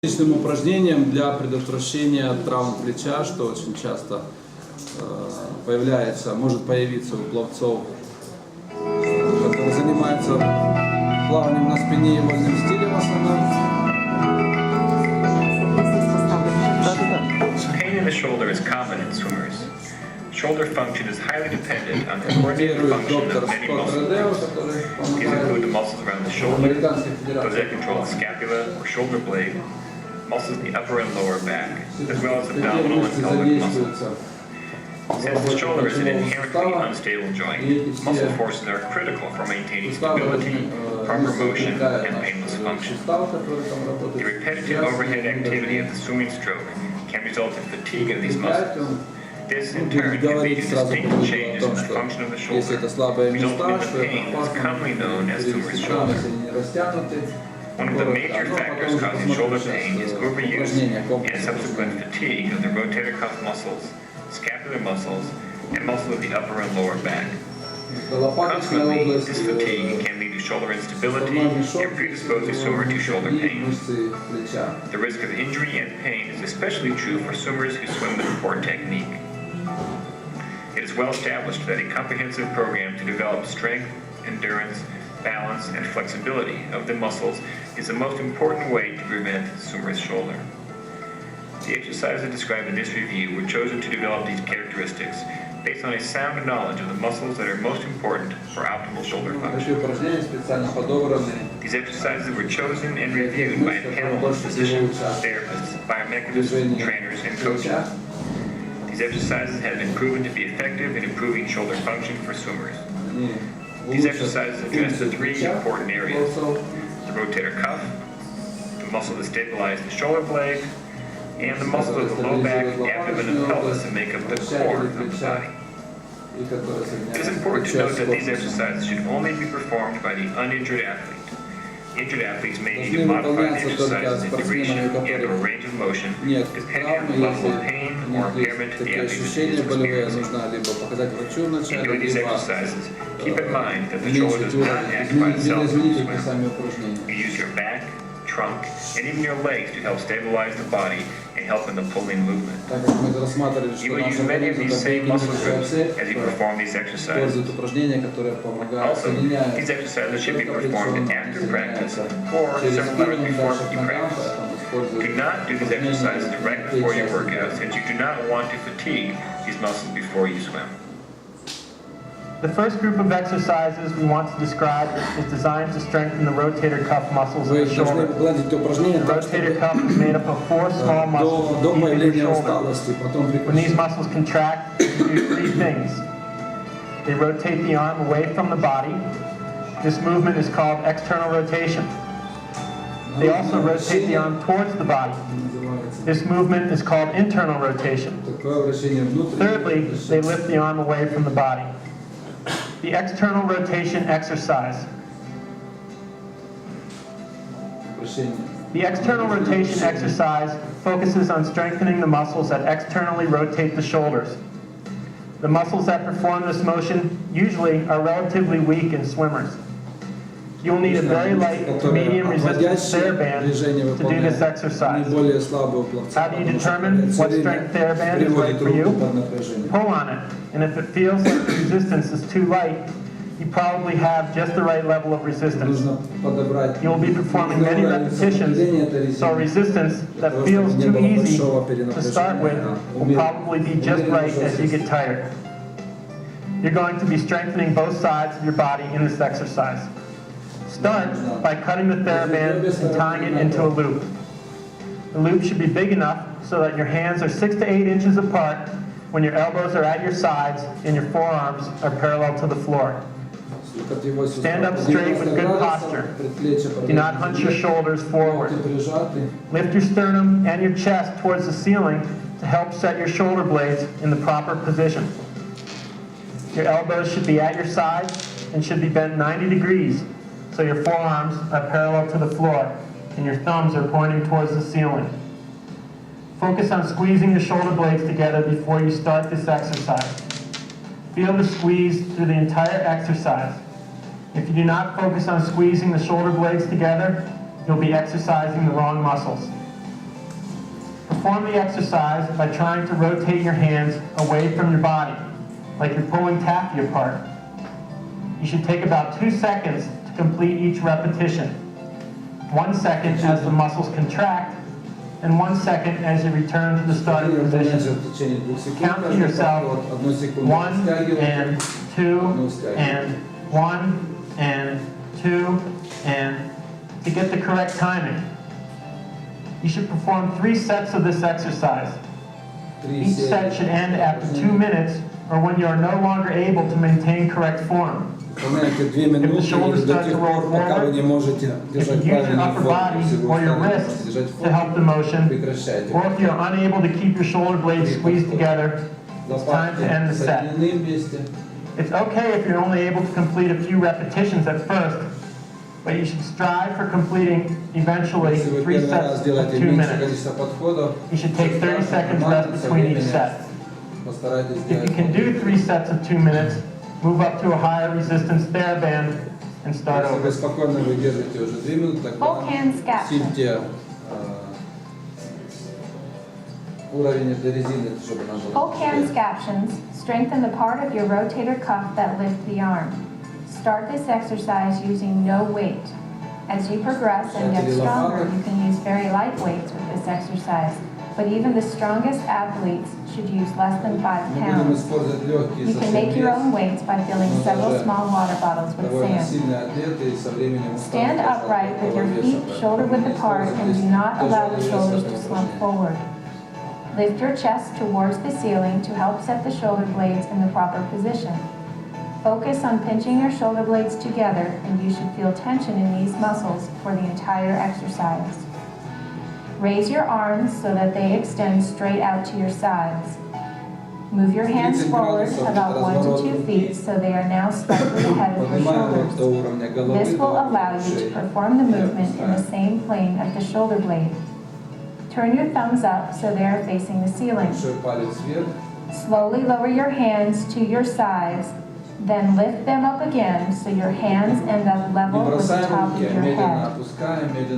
Отличным упражнением для предотвращения травм плеча, что очень часто может появиться у пловцов, которые занимаются плаванием на спине и вольным стилем в основном. Pain in the shoulder is common in swimmers. Shoulder function is highly dependent on the coordinated function of many muscles. These include the muscles around the shoulder, those that control the scapula or shoulder blade, muscles in the upper and lower back, as well as abdominal and pelvic muscles. Since the shoulder is an inherently unstable joint, muscle forces are critical for maintaining stability, proper motion, and painless function. The repetitive overhead activity of the swimming stroke can result in fatigue of these muscles. This, in turn, can lead to distinct changes in the function of the shoulder, resulting in the pain that's commonly known as swimmer's shoulder. One of the major factors causing shoulder pain is overuse and subsequent fatigue of the rotator cuff muscles, scapular muscles, and muscles of the upper and lower back. Consequently, this fatigue can lead to shoulder instability and predispose the swimmer to shoulder pain. The risk of injury and pain is especially true for swimmers who swim with poor technique. It is well established that a comprehensive program to develop strength, endurance, balance, and flexibility of the muscles is the most important way to prevent swimmer's shoulder. The exercises described in this review were chosen to develop these characteristics based on a sound knowledge of the muscles that are most important for optimal shoulder function. These exercises were chosen and reviewed by a panel of physicians, therapists, biomechanists, trainers, and coaches. These exercises have been proven to be effective in improving shoulder function for swimmers. These exercises address the three important areas: the rotator cuff, the muscle that stabilizes the shoulder blade, and the muscles of the low back, abdomen, and pelvis that make up the core of the body. It is important to note that these exercises should only be performed by the uninjured athlete. Injured athletes may need to modify the exercises in duration and or range of motion depending on the level of pain or impairment the athlete is experiencing. In doing these exercises, keep in mind that the shoulder does not act by itself in swim. You use your back, trunk, and even your legs to help stabilize the body and help in the pulling movement. You will use many of these same muscle groups as you perform these exercises. Also, these exercises should be performed after practice or several hours before you practice. Do not do these exercises right before your workout, since you do not want to fatigue these muscles before you swim. The first group of exercises we want to describe is designed to strengthen the rotator cuff muscles of the shoulder. The rotator cuff is made up of four small muscles deep in your shoulder. When these muscles contract, they do three things. They rotate the arm away from the body. This movement is called external rotation. They also rotate the arm towards the body. This movement is called internal rotation. Thirdly, they lift the arm away from the body. The external rotation exercise. The external rotation exercise focuses on strengthening the muscles that externally rotate the shoulders. The muscles that perform this motion usually are relatively weak in swimmers. You will need a very light to medium resistance TheraBand to do this exercise. How do you determine what strength TheraBand is right for you? Pull on it, and if it feels like the resistance is too light, you probably have just the right level of resistance. You will be performing many repetitions, so resistance that feels too easy to start with will probably be just right as you get tired. You're going to be strengthening both sides of your body in this exercise. Start by cutting the TheraBand and tying it into a loop. The loop should be big enough so that your hands are 6 to 8 inches apart when your elbows are at your sides and your forearms are parallel to the floor. Stand up straight with good posture. Do not hunch your shoulders forward. Lift your sternum and your chest towards the ceiling to help set your shoulder blades in the proper position. Your elbows should be at your sides and should be bent 90 degrees. So your forearms are parallel to the floor and your thumbs are pointing towards the ceiling. Focus on squeezing the shoulder blades together before you start this exercise. Feel the squeeze through the entire exercise. If you do not focus on squeezing the shoulder blades together, you'll be exercising the wrong muscles. Perform the exercise by trying to rotate your hands away from your body, like you're pulling taffy apart. You should take about 2 seconds to complete each repetition. 1 second as the muscles contract, and 1 second as you return to the starting position. Count to yourself 1 and 2 and 1 and 2 and to get the correct timing. You should perform 3 sets of this exercise. Each set should end after 2 minutes or when you are no longer able to maintain correct form. If the shoulders start to roll forward, if you use your upper body or your wrists to help the motion, or if you're unable to keep your shoulder blades squeezed together, it's time to end the set. It's okay if you're only able to complete a few repetitions at first, but you should strive for completing eventually 3 sets of 2 minutes. You should take 30 seconds rest between each set. If you can do 3 sets of 2 minutes, move up to a higher resistance TheraBand and start over. Both hands caption. Both hands captions strengthen the part of your rotator cuff that lift the arm. Start this exercise using no weight. As you progress and get stronger, you can use very light weights with this exercise, but even the strongest athletes should use less than 5 pounds. You can make your own weights by filling several small water bottles with sand. Stand upright with your feet shoulder-width apart and do not allow the shoulders to slump forward. Lift your chest towards the ceiling to help set the shoulder blades in the proper position. Focus on pinching your shoulder blades together, and you should feel tension in these muscles for the entire exercise. Raise your arms so that they extend straight out to your sides. Move your hands forward about 1 to 2 feet so they are now slightly ahead of your shoulders. This will allow you to perform the movement in the same plane of the shoulder blade. Turn your thumbs up so they are facing the ceiling. Slowly lower your hands to your sides, then lift them up again so your hands end up level with the top of your head.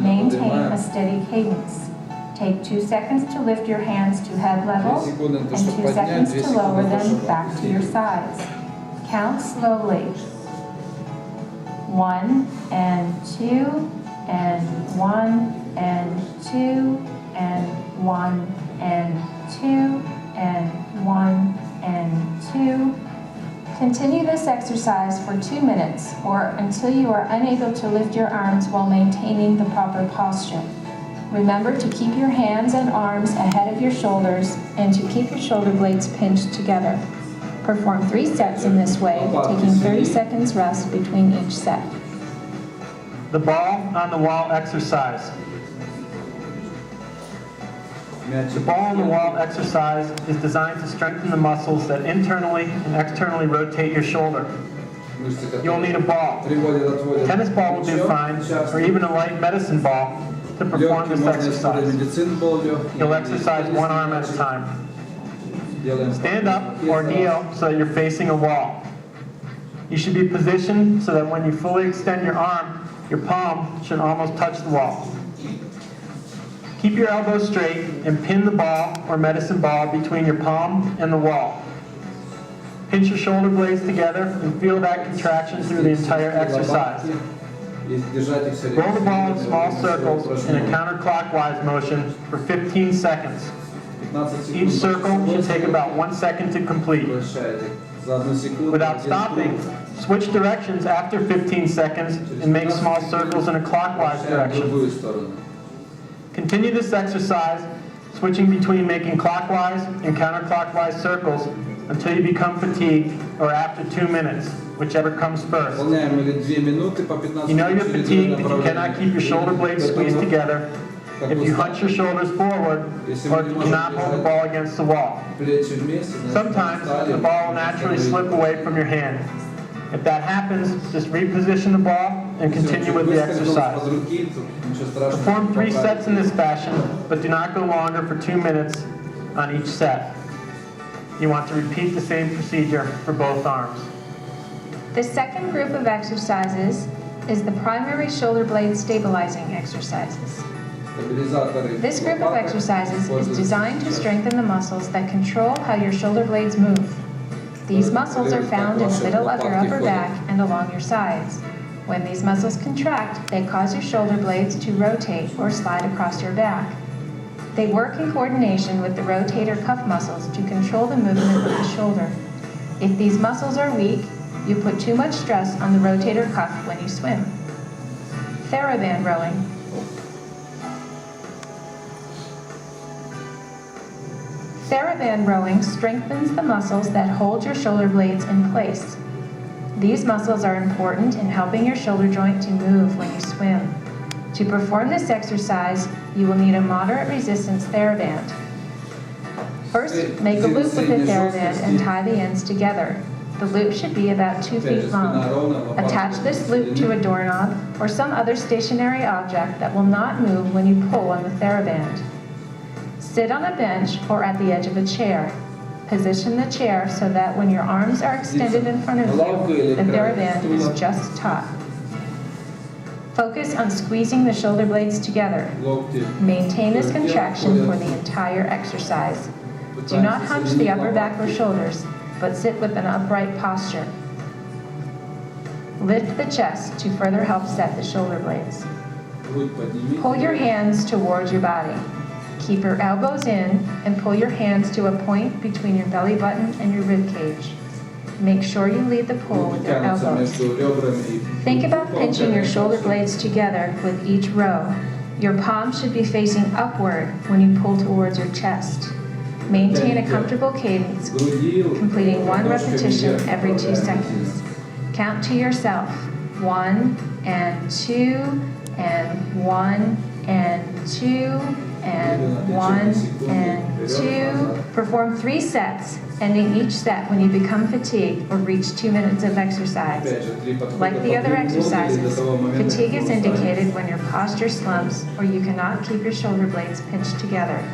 Maintain a steady cadence. Take 2 seconds to lift your hands to head level and 2 seconds to lower them back to your sides. Count slowly. 1 and 2 and 1 and 2 and 1 and 2 and 1 and 2. Continue this exercise for 2 minutes or until you are unable to lift your arms while maintaining the proper posture. Remember to keep your hands and arms ahead of your shoulders and to keep your shoulder blades pinched together. Perform 3 sets in this way, taking 30 seconds rest between each set. The ball on the wall exercise. The ball on the wall exercise is designed to strengthen the muscles that internally and externally rotate your shoulder. You'll need a ball. A tennis ball will do fine, or even a light medicine ball to perform this exercise. You'll exercise one arm at a time. Stand up or kneel so that you're facing a wall. You should be positioned so that when you fully extend your arm, your palm should almost touch the wall. Keep your elbows straight and pin the ball or medicine ball between your palm and the wall. Pinch your shoulder blades together and feel that contraction through the entire exercise. Roll the ball in small circles in a counterclockwise motion for 15 seconds. Each circle should take about 1 second to complete. Without stopping, switch directions after 15 seconds and make small circles in a clockwise direction. Continue this exercise, switching between making clockwise and counterclockwise circles until you become fatigued or after 2 minutes, whichever comes first. You know you're fatigued if you cannot keep your shoulder blades squeezed together, if you hunch your shoulders forward, or if you cannot hold the ball against the wall. Sometimes the ball will naturally slip away from your hand. If that happens, just reposition the ball and continue with the exercise. Perform 3 sets in this fashion, but do not go longer for 2 minutes on each set. You want to repeat the same procedure for both arms. The second group of exercises is the primary shoulder blade stabilizing exercises. This group of exercises is designed to strengthen the muscles that control how your shoulder blades move. These muscles are found in the middle of your upper back and along your sides. When these muscles contract, they cause your shoulder blades to rotate or slide across your back. They work in coordination with the rotator cuff muscles to control the movement of the shoulder. If these muscles are weak, you put too much stress on the rotator cuff when you swim. Theraband rowing. Theraband rowing strengthens the muscles that hold your shoulder blades in place. These muscles are important in helping your shoulder joint to move when you swim. To perform this exercise, you will need a moderate resistance Theraband. First, make a loop with the Theraband and tie the ends together. The loop should be about 2 feet long. Attach this loop to a doorknob or some other stationary object that will not move when you pull on the Theraband. Sit on a bench or at the edge of a chair. Position the chair so that when your arms are extended in front of you, the Theraband is just taut. Focus on squeezing the shoulder blades together. Maintain this contraction for the entire exercise. Do not hunch the upper back or shoulders, but sit with an upright posture. Lift the chest to further help set the shoulder blades. Pull your hands towards your body. Keep your elbows in and pull your hands to a point between your belly button and your rib cage. Make sure you lead the pull with your elbows. Think about pinching your shoulder blades together with each row. Your palms should be facing upward when you pull towards your chest. Maintain a comfortable cadence, completing 1 repetition every 2 seconds. Count to yourself, 1 and 2 and 1 and 2 and 1 and 2. Perform 3 sets, ending each set when you become fatigued or reach 2 minutes of exercise. Like the other exercises, fatigue is indicated when your posture slumps or you cannot keep your shoulder blades pinched together.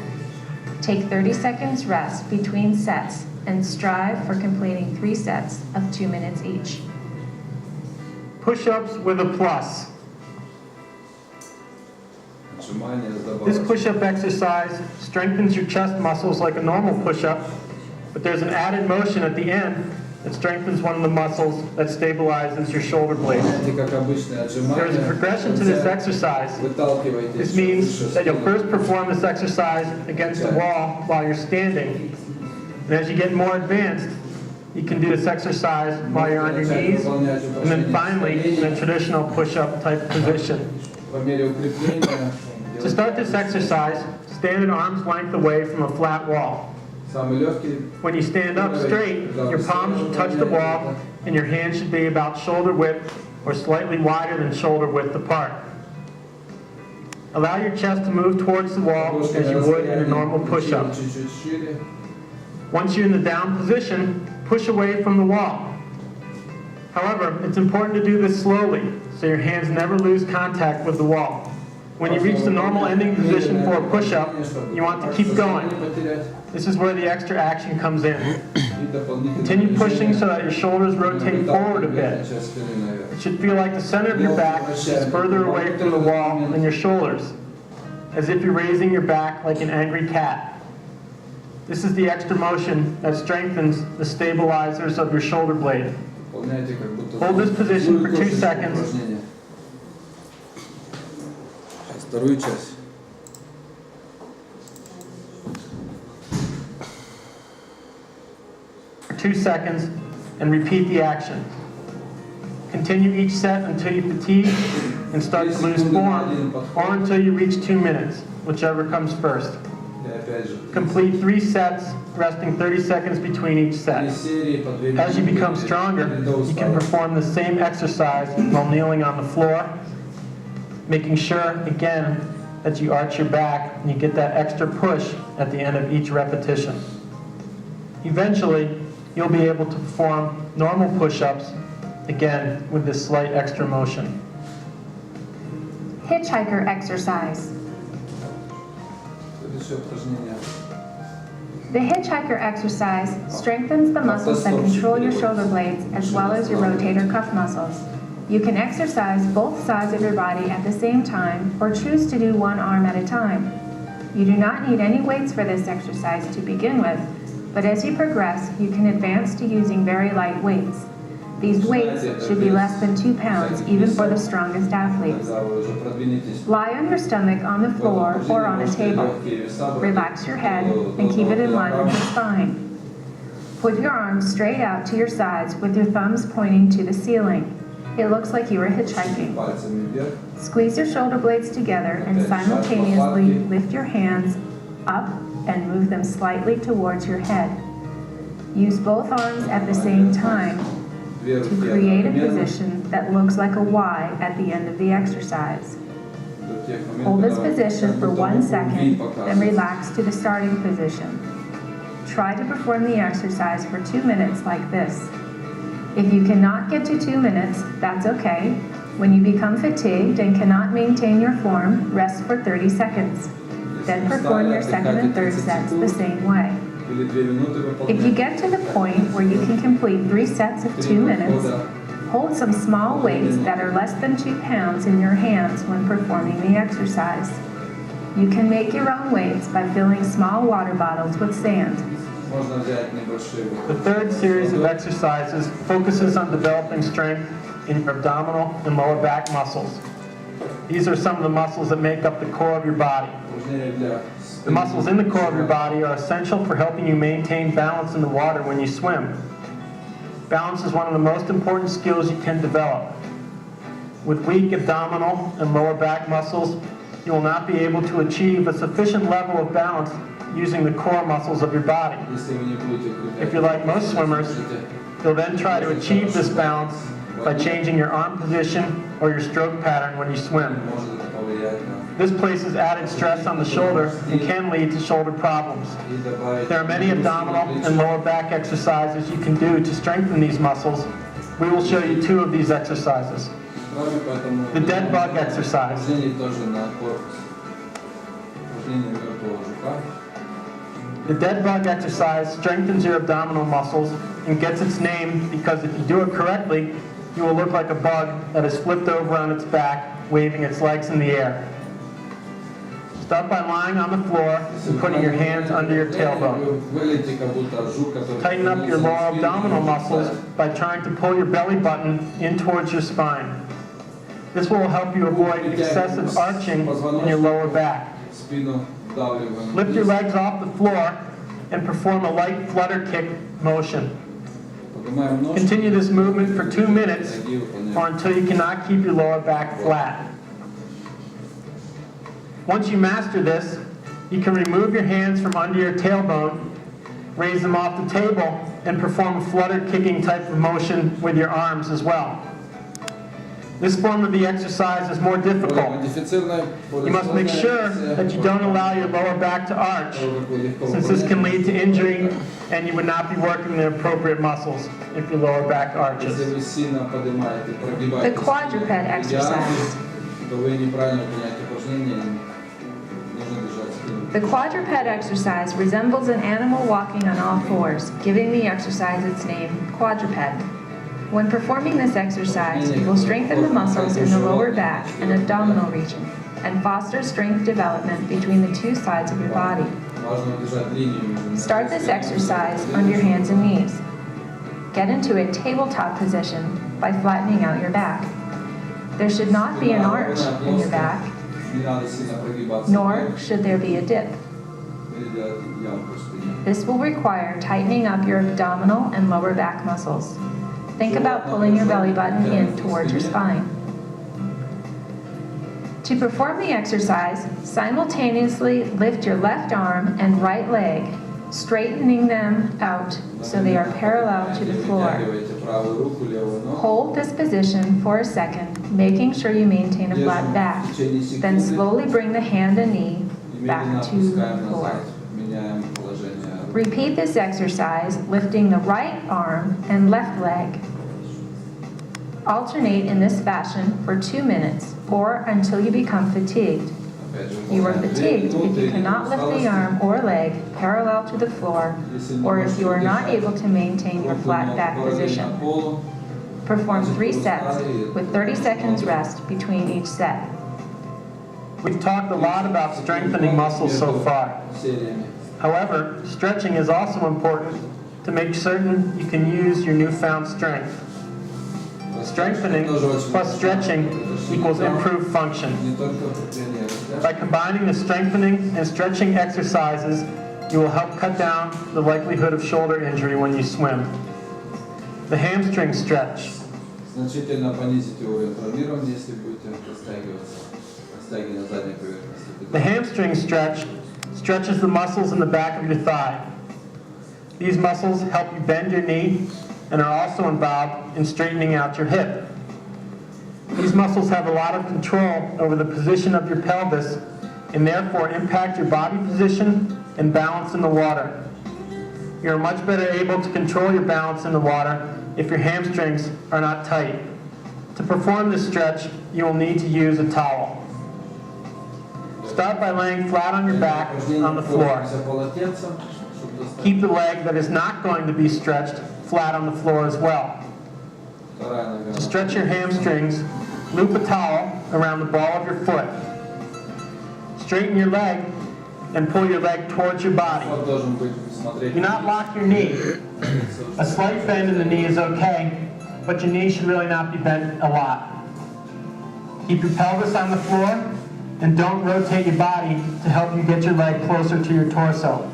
Take 30 seconds rest between sets and strive for completing 3 sets of 2 minutes each. Push-ups with a plus. This push-up exercise strengthens your chest muscles like a normal push-up, but there's an added motion at the end that strengthens one of the muscles that stabilizes your shoulder blades. There is a progression to this exercise. This means that you'll first perform this exercise against the wall while you're standing, and as you get more advanced, you can do this exercise while you're on your knees, and then finally in a traditional push-up type position. To start this exercise, stand at arm's length away from a flat wall. When you stand up straight, your palms should touch the wall and your hands should be about shoulder width or slightly wider than shoulder width apart. Allow your chest to move towards the wall as you would in a normal push-up. Once you're in the down position, push away from the wall. However, it's important to do this slowly so your hands never lose contact with the wall. When you reach the normal ending position for a push-up, you want to keep going. This is where the extra action comes in. Continue pushing so that your shoulders rotate forward a bit. It should feel like the center of your back is further away from the wall than your shoulders, as if you're raising your back like an angry cat. This is the extra motion that strengthens the stabilizers of your shoulder blade. Hold this position for 2 seconds. Вторую часть. For 2 seconds and repeat the action. Continue each set until you fatigue and start to lose form, or until you reach 2 minutes, whichever comes first. Complete 3 sets, resting 30 seconds between each set. As you become stronger, you can perform the same exercise while kneeling on the floor, making sure, again, that you arch your back and you get that extra push at the end of each repetition. Eventually, you'll be able to perform normal push-ups, again, with this slight extra motion. Hitchhiker exercise. The hitchhiker exercise strengthens the muscles that control your shoulder blades as well as your rotator cuff muscles. You can exercise both sides of your body at the same time or choose to do one arm at a time. You do not need any weights for this exercise to begin with, but as you progress, you can advance to using very light weights. These weights should be less than 2 pounds, even for the strongest athletes. Lie on your stomach on the floor or on a table. Relax your head and keep it in line with your spine. Put your arms straight out to your sides with your thumbs pointing to the ceiling. It looks like you are hitchhiking. Squeeze your shoulder blades together and simultaneously lift your hands up and move them slightly towards your head. Use both arms at the same time to create a position that looks like a Y at the end of the exercise. Hold this position for 1 second, then relax to the starting position. Try to perform the exercise for 2 minutes like this. If you cannot get to 2 minutes, that's okay. When you become fatigued and cannot maintain your form, rest for 30 seconds. Then perform your second and third sets the same way. If you get to the point where you can complete 3 sets of 2 minutes, hold some small weights that are less than 2 pounds in your hands when performing the exercise. You can make your own weights by filling small water bottles with sand. The third series of exercises focuses on developing strength in your abdominal and lower back muscles. These are some of the muscles that make up the core of your body. The muscles in the core of your body are essential for helping you maintain balance in the water when you swim. Balance is one of the most important skills you can develop. With weak abdominal and lower back muscles, you will not be able to achieve a sufficient level of balance using the core muscles of your body. If you're like most swimmers, you'll then try to achieve this balance by changing your arm position or your stroke pattern when you swim. This places added stress on the shoulder and can lead to shoulder problems. There are many abdominal and lower back exercises you can do to strengthen these muscles. We will show you 2 of these exercises. The dead bug exercise. The dead bug exercise strengthens your abdominal muscles and gets its name because if you do it correctly, you will look like a bug that is flipped over on its back, waving its legs in the air. Start by lying on the floor and putting your hands under your tailbone. Tighten up your lower abdominal muscles by trying to pull your belly button in towards your spine. This will help you avoid excessive arching in your lower back. Lift your legs off the floor and perform a light flutter kick motion. Continue this movement for 2 minutes or until you cannot keep your lower back flat. Once you master this, you can remove your hands from under your tailbone, raise them off the table, and perform a flutter kicking type of motion with your arms as well. This form of the exercise is more difficult. You must make sure that you don't allow your lower back to arch, since this can lead to injury and you would not be working the appropriate muscles if your lower back arches. The quadruped exercise. The quadruped exercise resembles an animal walking on all fours, giving the exercise its name, quadruped. When performing this exercise, you will strengthen the muscles in the lower back and abdominal region and foster strength development between the 2 sides of your body. Start this exercise on your hands and knees. Get into a tabletop position by flattening out your back. There should not be an arch in your back, nor should there be a dip. This will require tightening up your abdominal and lower back muscles. Think about pulling your belly button in towards your spine. To perform the exercise, simultaneously lift your left arm and right leg, straightening them out so they are parallel to the floor. Hold this position for a second, making sure you maintain a flat back. Then slowly bring the hand and knee back to the floor. Repeat this exercise, lifting the right arm and left leg. Alternate in this fashion for 2 minutes or until you become fatigued. You are fatigued if you cannot lift the arm or leg parallel to the floor or if you are not able to maintain your flat back position. Perform 3 sets with 30 seconds rest between each set. We've talked a lot about strengthening muscles so far. However, stretching is also important to make certain you can use your newfound strength. Strengthening plus stretching equals improved function. By combining the strengthening and stretching exercises, you will help cut down the likelihood of shoulder injury when you swim. The hamstring stretch. Значительно понизите уровень травмирования, если будете растягиваться. Растягивание задней поверхности. The hamstring stretch stretches the muscles in the back of your thigh. These muscles help you bend your knee and are also involved in straightening out your hip. These muscles have a lot of control over the position of your pelvis and therefore impact your body position and balance in the water. You are much better able to control your balance in the water if your hamstrings are not tight. To perform this stretch, you will need to use a towel. Start by laying flat on your back on the floor. Keep the leg that is not going to be stretched flat on the floor as well. To stretch your hamstrings, loop a towel around the ball of your foot. Straighten your leg and pull your leg towards your body. Do not lock your knee. A slight bend in the knee is okay, but your knee should really not be bent a lot. Keep your pelvis on the floor and don't rotate your body to help you get your leg closer to your torso.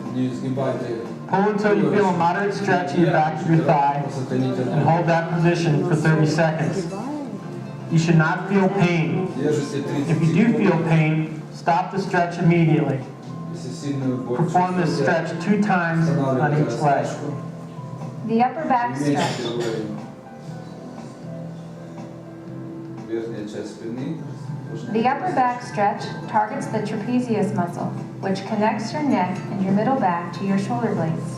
Pull until you feel a moderate stretch in the back of your thigh and hold that position for 30 seconds. You should not feel pain. If you do feel pain, stop the stretch immediately. Perform this stretch 2 times on each leg. The upper back stretch. The upper back stretch targets the trapezius muscle, which connects your neck and your middle back to your shoulder blades.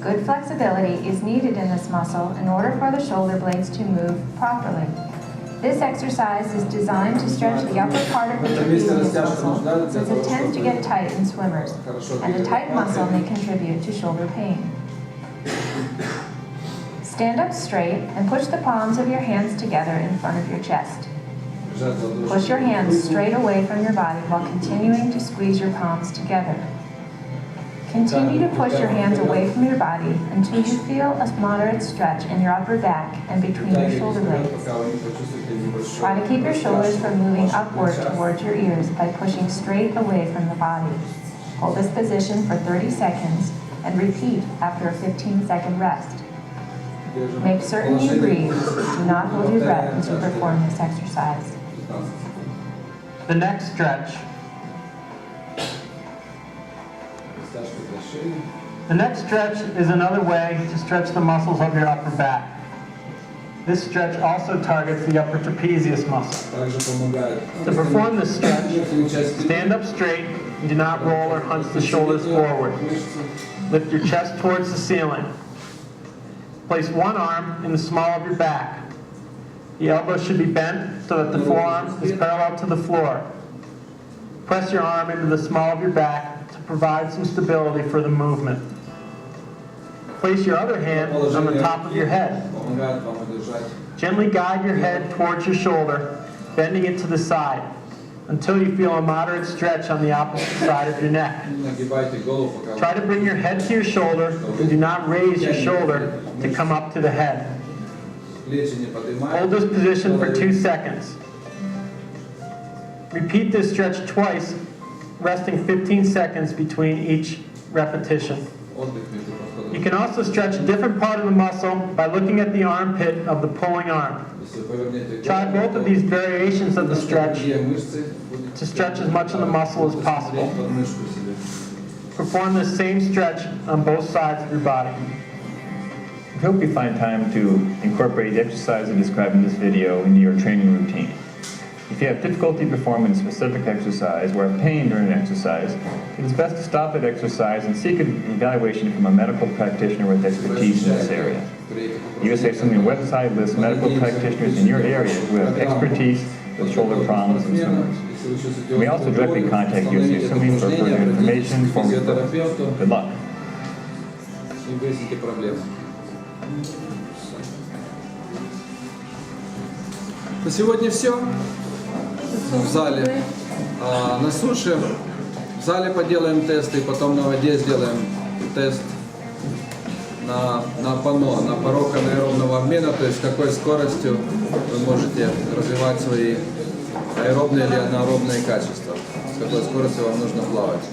Good flexibility is needed in this muscle in order for the shoulder blades to move properly. This exercise is designed to stretch the upper part of the trapezius muscle since it tends to get tight in swimmers, and a tight muscle may contribute to shoulder pain. Stand up straight and push the palms of your hands together in front of your chest. Push your hands straight away from your body while continuing to squeeze your palms together. Continue to push your hands away from your body until you feel a moderate stretch in your upper back and between your shoulder blades. Try to keep your shoulders from moving upward towards your ears by pushing straight away from the body. Hold this position for 30 seconds and repeat after a 15-second rest. Make certain you breathe. Do not hold your breath as you perform this exercise. The next stretch. The next stretch is another way to stretch the muscles of your upper back. This stretch also targets the upper trapezius muscle. To perform this stretch, stand up straight and do not roll or hunch the shoulders forward. Lift your chest towards the ceiling. Place one arm in the small of your back. The elbow should be bent so that the forearm is parallel to the floor. Press your arm into the small of your back to provide some stability for the movement. Place your other hand on the top of your head. Gently guide your head towards your shoulder, bending it to the side, until you feel a moderate stretch on the opposite side of your neck. Try to bring your head to your shoulder and do not raise your shoulder to come up to the head. Hold this position for 2 seconds. Repeat this stretch twice, resting 15 seconds between each repetition. You can also stretch a different part of the muscle by looking at the armpit of the pulling arm. Try both of these variations of the stretch to stretch as much of the muscle as possible. Perform this same stretch on both sides of your body. We hope you find time to incorporate the exercises described in this video into your training routine. If you have difficulty performing a specific exercise or have pain during an exercise, it is best to stop that exercise and seek an evaluation from a medical practitioner with expertise in this area. USA Swimming website lists medical practitioners in your area who have expertise with shoulder problems in swimmers. You may also directly contact USA Swimming for further information. Good luck. На сегодня все в зале. А на суше в зале поделаем тесты, потом на воде сделаем тест на пано, на порог анаэробного обмена, то есть с какой скоростью вы можете развивать свои аэробные или анаэробные качества, с какой скоростью вам нужно плавать.